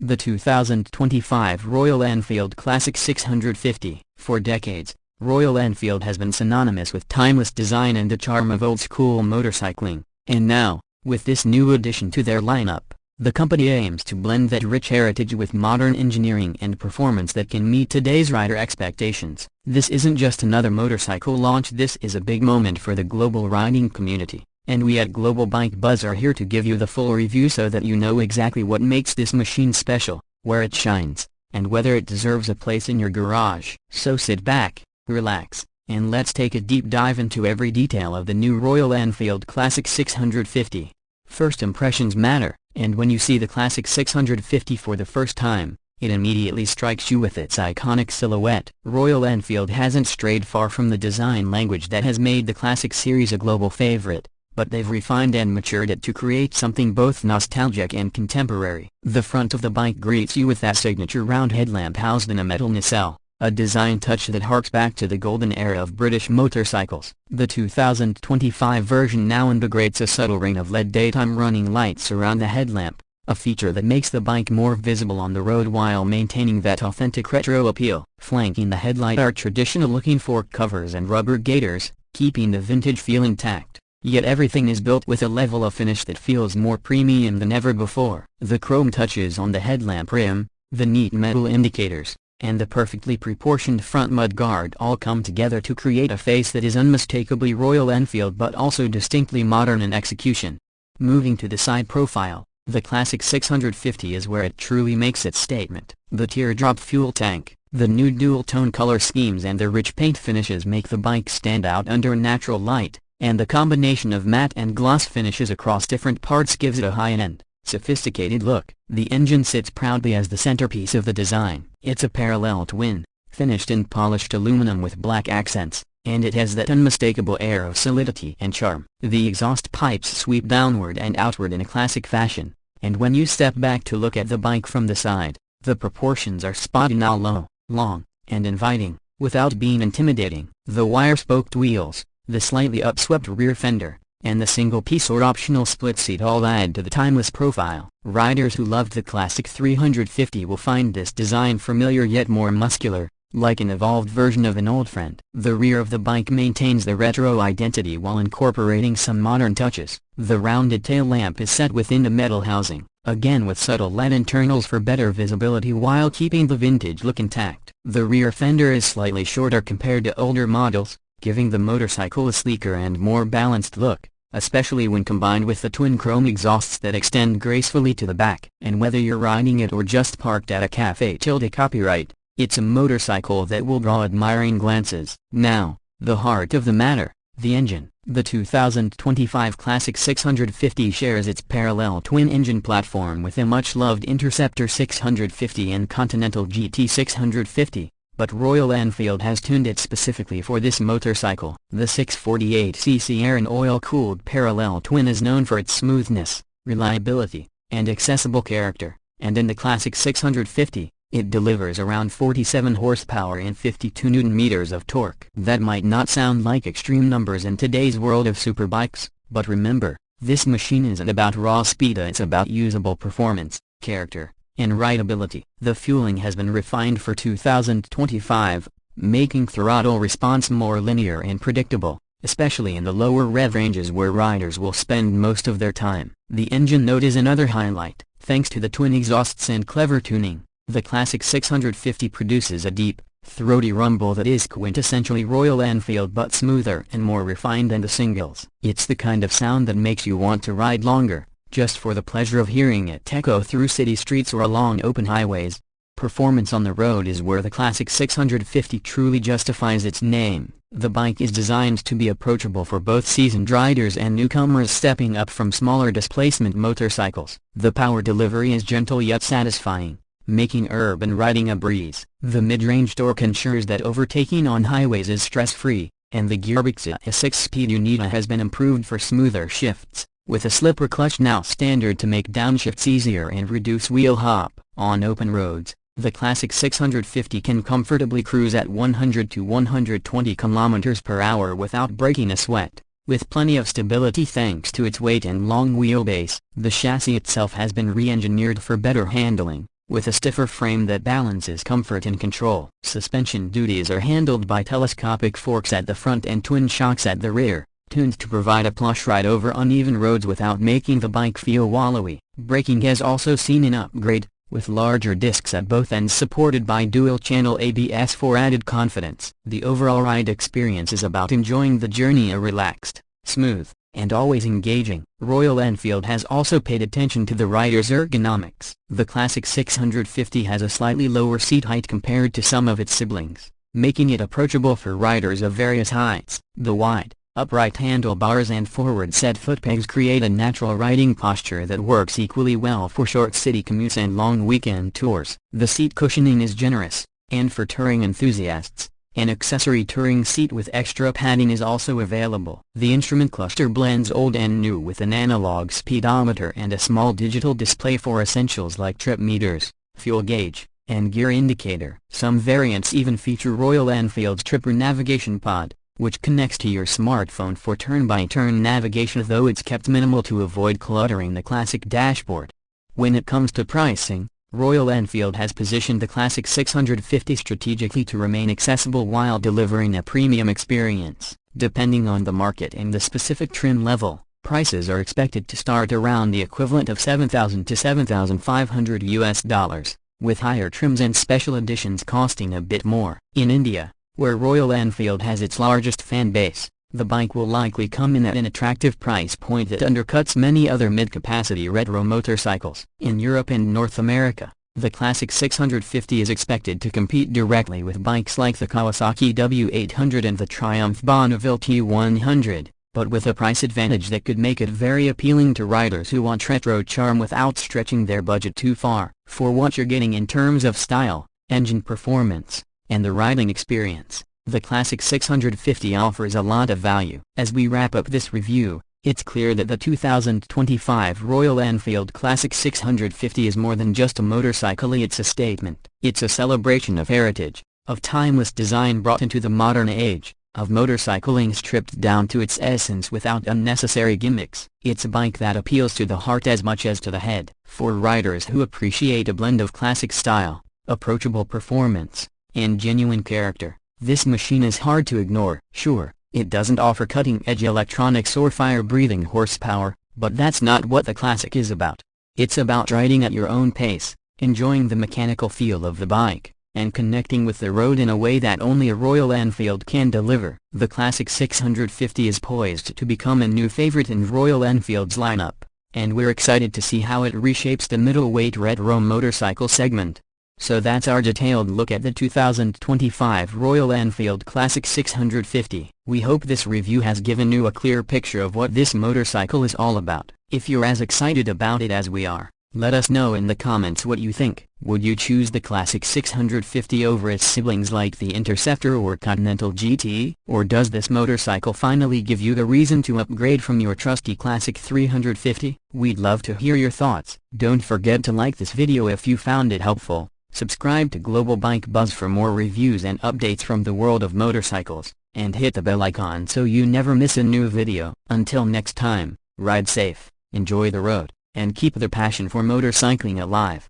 The 2025 Royal Enfield Classic 650. For decades, Royal Enfield has been synonymous with timeless design and the charm of old-school motorcycling, and now, with this new addition to their lineup, the company aims to blend that rich heritage with modern engineering and performance that can meet today's rider expectations. This isn't just another motorcycle launch, this is a big moment for the global riding community, and we at Global Bike Buzz are here to give you the full review so that you know exactly what makes this machine special, where it shines, and whether it deserves a place in your garage. So sit back, relax, and let's take a deep dive into every detail of the new Royal Enfield Classic 650. First impressions matter, and when you see the Classic 650 for the first time, it immediately strikes you with its iconic silhouette. Royal Enfield hasn't strayed far from the design language that has made the Classic series a global favorite, but they've refined and matured it to create something both nostalgic and contemporary. The front of the bike greets you with that signature round headlamp housed in a metal nacelle, a design touch that harks back to the golden era of British motorcycles. The 2025 version now integrates a subtle ring of LED daytime running lights around the headlamp, a feature that makes the bike more visible on the road while maintaining that authentic retro appeal. Flanking the headlight are traditional-looking fork covers and rubber gaiters, keeping the vintage feel intact. Yet everything is built with a level of finish that feels more premium than ever before. The chrome touches on the headlamp rim, the neat metal indicators, and the perfectly proportioned front mudguard all come together to create a face that is unmistakably Royal Enfield but also distinctly modern in execution. Moving to the side profile, the Classic 650 is where it truly makes its statement. The teardrop fuel tank, the new dual-tone color schemes and the rich paint finishes make the bike stand out under natural light, and the combination of matte and gloss finishes across different parts gives it a high-end, sophisticated look. The engine sits proudly as the centerpiece of the design. It's a parallel twin, finished in polished aluminum with black accents, and it has that unmistakable air of solidity and charm. The exhaust pipes sweep downward and outward in a classic fashion, and when you step back to look at the bike from the side, the proportions are spot on, now low, long, and inviting, without being intimidating. The wire-spoked wheels, the slightly upswept rear fender, and the single-piece or optional split seat all add to the timeless profile. Riders who loved the Classic 350 will find this design familiar yet more muscular, like an evolved version of an old friend. The rear of the bike maintains the retro identity while incorporating some modern touches. The rounded tail lamp is set within the metal housing, again with subtle LED internals for better visibility while keeping the vintage look intact. The rear fender is slightly shorter compared to older models, giving the motorcycle a sleeker and more balanced look, especially when combined with the twin chrome exhausts that extend gracefully to the back. And whether you're riding it or just parked at a cafe tilde copyright, it's a motorcycle that will draw admiring glances. Now, the heart of the matter, the engine. The 2025 Classic 650 shares its parallel twin-engine platform with a much-loved Interceptor 650 and Continental GT 650. But Royal Enfield has tuned it specifically for this motorcycle. The 648cc air and oil-cooled parallel twin is known for its smoothness, reliability, and accessible character, and in the Classic 650, it delivers around 47 horsepower and 52 Nm of torque. That might not sound like extreme numbers in today's world of superbikes, but remember, this machine isn't about raw speed, it's about usable performance, character, and rideability. The fueling has been refined for 2025, making throttle response more linear and predictable, especially in the lower rev ranges where riders will spend most of their time. The engine note is another highlight. Thanks to the twin exhausts and clever tuning, the Classic 650 produces a deep, throaty rumble that is quintessentially Royal Enfield but smoother and more refined than the singles. It's the kind of sound that makes you want to ride longer, just for the pleasure of hearing it echo through city streets or along open highways. Performance on the road is where the Classic 650 truly justifies its name. The bike is designed to be approachable for both seasoned riders and newcomers stepping up from smaller displacement motorcycles. The power delivery is gentle yet satisfying, making urban riding a breeze. The mid-range torque ensures that overtaking on highways is stress-free, and the gearbox, a 6-speed unit, has been improved for smoother shifts, with a slipper clutch now standard to make downshifts easier and reduce wheel hop. On open roads, the Classic 650 can comfortably cruise at 100 to 120 km per hour without breaking a sweat, with plenty of stability thanks to its weight and long wheelbase. The chassis itself has been re-engineered for better handling, with a stiffer frame that balances comfort and control. Suspension duties are handled by telescopic forks at the front and twin shocks at the rear, tuned to provide a plush ride over uneven roads without making the bike feel wallowy. Braking has also seen an upgrade, with larger discs at both ends supported by dual-channel ABS for added confidence. The overall ride experience is about enjoying the journey, a relaxed, smooth, and always engaging. Royal Enfield has also paid attention to the rider's ergonomics. The Classic 650 has a slightly lower seat height compared to some of its siblings, making it approachable for riders of various heights. The wide, upright handlebars and forward-set footpegs create a natural riding posture that works equally well for short city commutes and long weekend tours. The seat cushioning is generous, and for touring enthusiasts, an accessory touring seat with extra padding is also available. The instrument cluster blends old and new with an analog speedometer and a small digital display for essentials like trip meters, fuel gauge, and gear indicator. Some variants even feature Royal Enfield's Tripper navigation pod, which connects to your smartphone for turn-by-turn navigation, though it's kept minimal to avoid cluttering the Classic dashboard. When it comes to pricing, Royal Enfield has positioned the Classic 650 strategically to remain accessible while delivering a premium experience. Depending on the market and the specific trim level, prices are expected to start around the equivalent of $7,000 to $7,500 with higher trims and special editions costing a bit more. In India, where Royal Enfield has its largest fan base, the bike will likely come in at an attractive price point that undercuts many other mid-capacity retro motorcycles. In Europe and North America, the Classic 650 is expected to compete directly with bikes like the Kawasaki W800 and the Triumph Bonneville T100, but with a price advantage that could make it very appealing to riders who want retro charm without stretching their budget too far. For what you're getting in terms of style, engine performance, and the riding experience, the Classic 650 offers a lot of value. As we wrap up this review, it's clear that the 2025 Royal Enfield Classic 650 is more than just a motorcycle, it's a statement. It's a celebration of heritage, of timeless design brought into the modern age, of motorcycling stripped down to its essence without unnecessary gimmicks. It's a bike that appeals to the heart as much as to the head. For riders who appreciate a blend of classic style, approachable performance, and genuine character, this machine is hard to ignore. Sure, it doesn't offer cutting-edge electronics or fire-breathing horsepower, but that's not what the Classic is about. It's about riding at your own pace, enjoying the mechanical feel of the bike, and connecting with the road in a way that only a Royal Enfield can deliver. The Classic 650 is poised to become a new favorite in Royal Enfield's lineup, and we're excited to see how it reshapes the middleweight retro motorcycle segment. So that's our detailed look at the 2025 Royal Enfield Classic 650. We hope this review has given you a clear picture of what this motorcycle is all about. If you're as excited about it as we are, let us know in the comments what you think. Would you choose the Classic 650 over its siblings like the Interceptor or Continental GT? Or does this motorcycle finally give you the reason to upgrade from your trusty Classic 350? We'd love to hear your thoughts. Don't forget to like this video if you found it helpful. Subscribe to Global Bike Buzz for more reviews and updates from the world of motorcycles, and hit the bell icon so you never miss a new video. Until next time, ride safe, enjoy the road, and keep the passion for motorcycling alive.